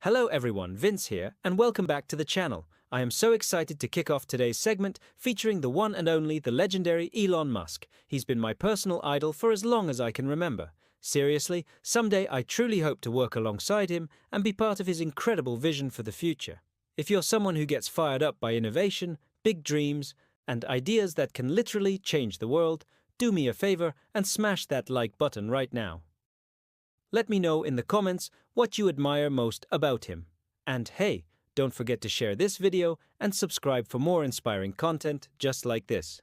Hello everyone, Vince here, and welcome back to the channel. I am so excited to kick off today's segment featuring the one and only, the legendary Elon Musk. He's been my personal idol for as long as I can remember. Seriously, someday I truly hope to work alongside him and be part of his incredible vision for the future. If you're someone who gets fired up by innovation, big dreams, and ideas that can literally change the world, do me a favor and smash that like button right now. Let me know in the comments what you admire most about him. And hey, don't forget to share this video and subscribe for more inspiring content just like this.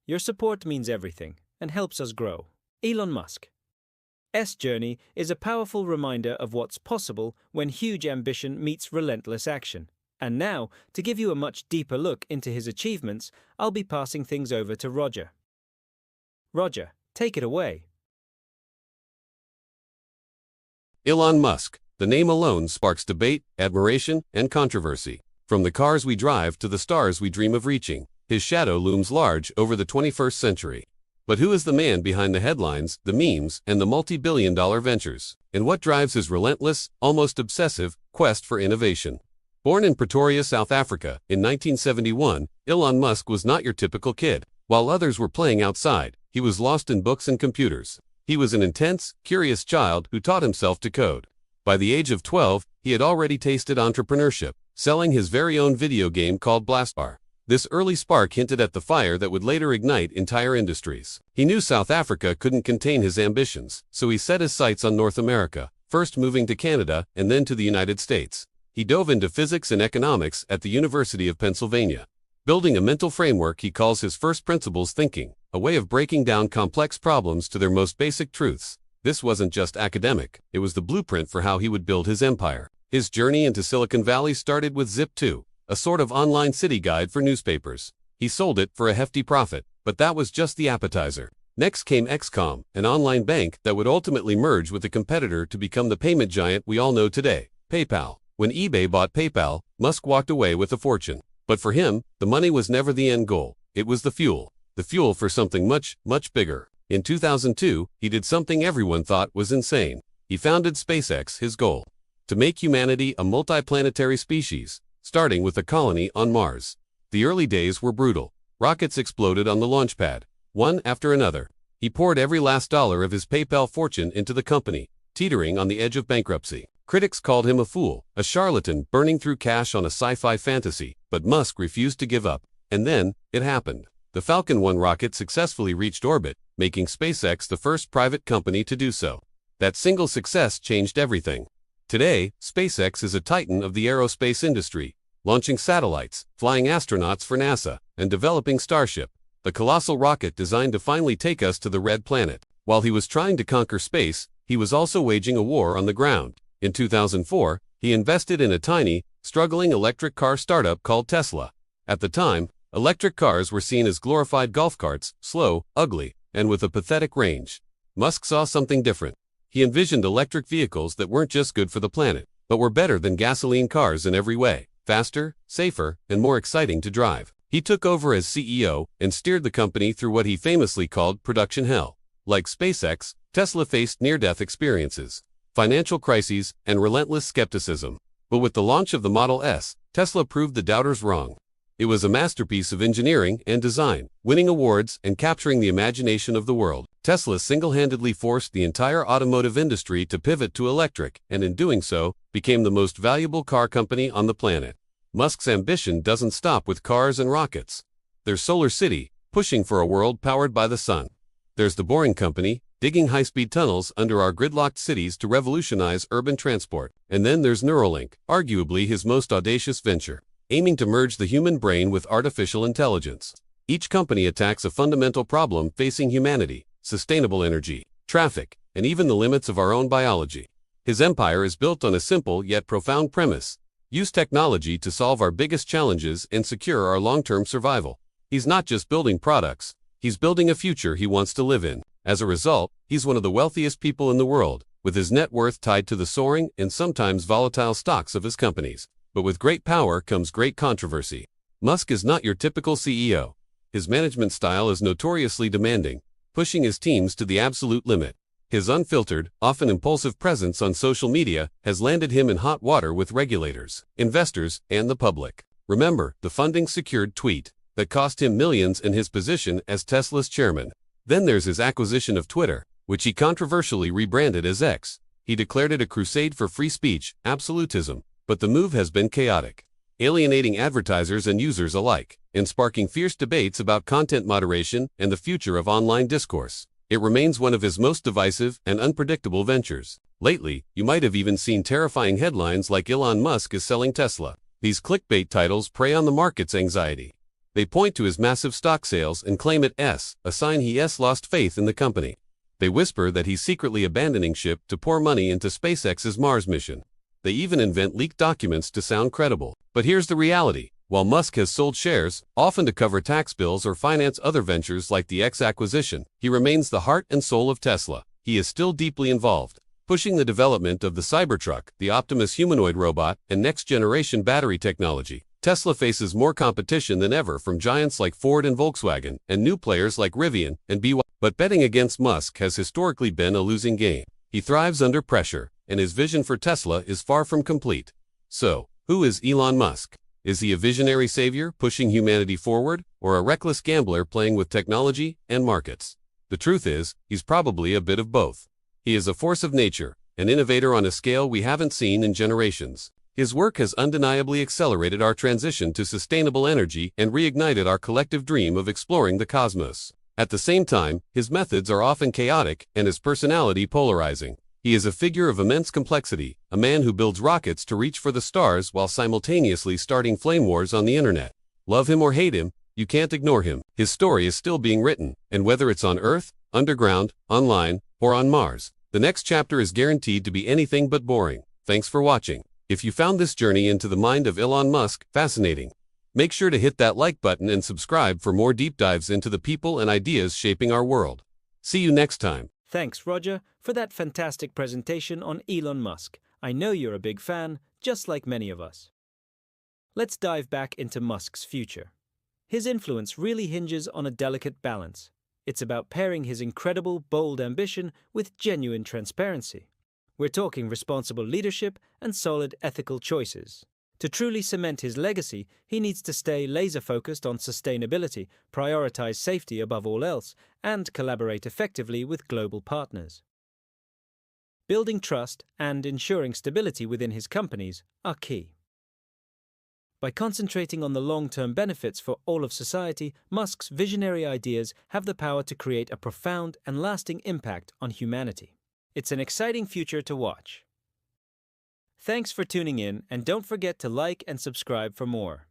Your support means everything and helps us grow. Elon Musk's journey is a powerful reminder of what's possible when huge ambition meets relentless action. And now, to give you a much deeper look into his achievements, I'll be passing things over to Roger. Roger, take it away. Elon Musk. The name alone sparks debate, admiration, and controversy. From the cars we drive to the stars we dream of reaching, his shadow looms large over the 21st century. But who is the man behind the headlines, the memes, and the multi-billion-dollar ventures? And what drives his relentless, almost obsessive, quest for innovation? Born in Pretoria, South Africa, in 1971, Elon Musk was not your typical kid. While others were playing outside, he was lost in books and computers. He was an intense, curious child who taught himself to code. By the age of 12, he had already tasted entrepreneurship, selling his very own video game called Blastbar. This early spark hinted at the fire that would later ignite entire industries. He knew South Africa couldn't contain his ambitions, so he set his sights on North America, first moving to Canada and then to the United States. He dove into physics and economics at the University of Pennsylvania. Building a mental framework he calls his first principles thinking, a way of breaking down complex problems to their most basic truths. This wasn't just academic, it was the blueprint for how he would build his empire. His journey into Silicon Valley started with Zip2, a sort of online city guide for newspapers. He sold it for a hefty profit, but that was just the appetizer. Next came XCOM, an online bank that would ultimately merge with a competitor to become the payment giant we all know today, PayPal. When eBay bought PayPal, Musk walked away with a fortune. But for him, the money was never the end goal. It was the fuel for something much, much bigger. In 2002, he did something everyone thought was insane. He founded SpaceX, his goal: to make humanity a multiplanetary species, starting with a colony on Mars. The early days were brutal. Rockets exploded on the launch pad, one after another. He poured every last dollar of his PayPal fortune into the company, teetering on the edge of bankruptcy. Critics called him a fool, a charlatan burning through cash on a sci-fi fantasy, but Musk refused to give up. And then, it happened. The Falcon 1 rocket successfully reached orbit, making SpaceX the first private company to do so. That single success changed everything. Today, SpaceX is a titan of the aerospace industry, launching satellites, flying astronauts for NASA, and developing Starship, the colossal rocket designed to finally take us to the Red Planet. While he was trying to conquer space, he was also waging a war on the ground. In 2004, he invested in a tiny, struggling electric car startup called Tesla. At the time, electric cars were seen as glorified golf carts, slow, ugly, and with a pathetic range. Musk saw something different. He envisioned electric vehicles that weren't just good for the planet, but were better than gasoline cars in every way: faster, safer, and more exciting to drive. He took over as CEO and steered the company through what he famously called production hell. Like SpaceX, Tesla faced near-death experiences, financial crises, and relentless skepticism. But with the launch of the Model S, Tesla proved the doubters wrong. It was a masterpiece of engineering and design, winning awards and capturing the imagination of the world. Tesla single-handedly forced the entire automotive industry to pivot to electric, and in doing so, became the most valuable car company on the planet. Musk's ambition doesn't stop with cars and rockets. There's Solar City, pushing for a world powered by the sun. There's the Boring Company, digging high-speed tunnels under our gridlocked cities to revolutionize urban transport. And then there's Neuralink, arguably his most audacious venture, aiming to merge the human brain with artificial intelligence. Each company attacks a fundamental problem facing humanity: sustainable energy, traffic, and even the limits of our own biology. His empire is built on a simple yet profound premise: use technology to solve our biggest challenges and secure our long-term survival. He's not just building products, he's building a future he wants to live in. As a result, he's one of the wealthiest people in the world, with his net worth tied to the soaring and sometimes volatile stocks of his companies. But with great power comes great controversy. Musk is not your typical CEO. His management style is notoriously demanding, pushing his teams to the absolute limit. His unfiltered, often impulsive presence on social media has landed him in hot water with regulators, investors, and the public. Remember the funding secured tweet that cost him millions in his position as Tesla's chairman. Then there's his acquisition of Twitter, which he controversially rebranded as X. He declared it a crusade for free speech, absolutism, but the move has been chaotic, alienating advertisers and users alike, and sparking fierce debates about content moderation and the future of online discourse. It remains one of his most divisive and unpredictable ventures. Lately, you might have even seen terrifying headlines like Elon Musk is selling Tesla. These clickbait titles prey on the market's anxiety. They point to his massive stock sales and claim it's a sign he has lost faith in the company. They whisper that he's secretly abandoning ship to pour money into SpaceX's Mars mission. They even invent leaked documents to sound credible. But here's the reality. While Musk has sold shares, often to cover tax bills or finance other ventures like the X acquisition, he remains the heart and soul of Tesla. He is still deeply involved, pushing the development of the Cybertruck, the Optimus humanoid robot, and next-generation battery technology. Tesla faces more competition than ever from giants like Ford and Volkswagen, and new players like Rivian and BYD. But betting against Musk has historically been a losing game. He thrives under pressure, and his vision for Tesla is far from complete. So, who is Elon Musk? Is he a visionary savior pushing humanity forward, or a reckless gambler playing with technology and markets? The truth is, he's probably a bit of both. He is a force of nature, an innovator on a scale we haven't seen in generations. His work has undeniably accelerated our transition to sustainable energy and reignited our collective dream of exploring the cosmos. At the same time, his methods are often chaotic and his personality polarizing. He is a figure of immense complexity, a man who builds rockets to reach for the stars while simultaneously starting flame wars on the internet. Love him or hate him, you can't ignore him. His story is still being written, and whether it's on Earth, underground, online, or on Mars, the next chapter is guaranteed to be anything but boring. Thanks for watching. If you found this journey into the mind of Elon Musk fascinating, make sure to hit that like button and subscribe for more deep dives into the people and ideas shaping our world. See you next time. Thanks, Roger, for that fantastic presentation on Elon Musk. I know you're a big fan, just like many of us. Let's dive back into Musk's future. His influence really hinges on a delicate balance. It's about pairing his incredible, bold ambition with genuine transparency. We're talking responsible leadership and solid ethical choices. To truly cement his legacy, he needs to stay laser-focused on sustainability, prioritize safety above all else, and collaborate effectively with global partners. Building trust and ensuring stability within his companies are key. By concentrating on the long-term benefits for all of society, Musk's visionary ideas have the power to create a profound and lasting impact on humanity. It's an exciting future to watch. Thanks for tuning in, and don't forget to like and subscribe for more.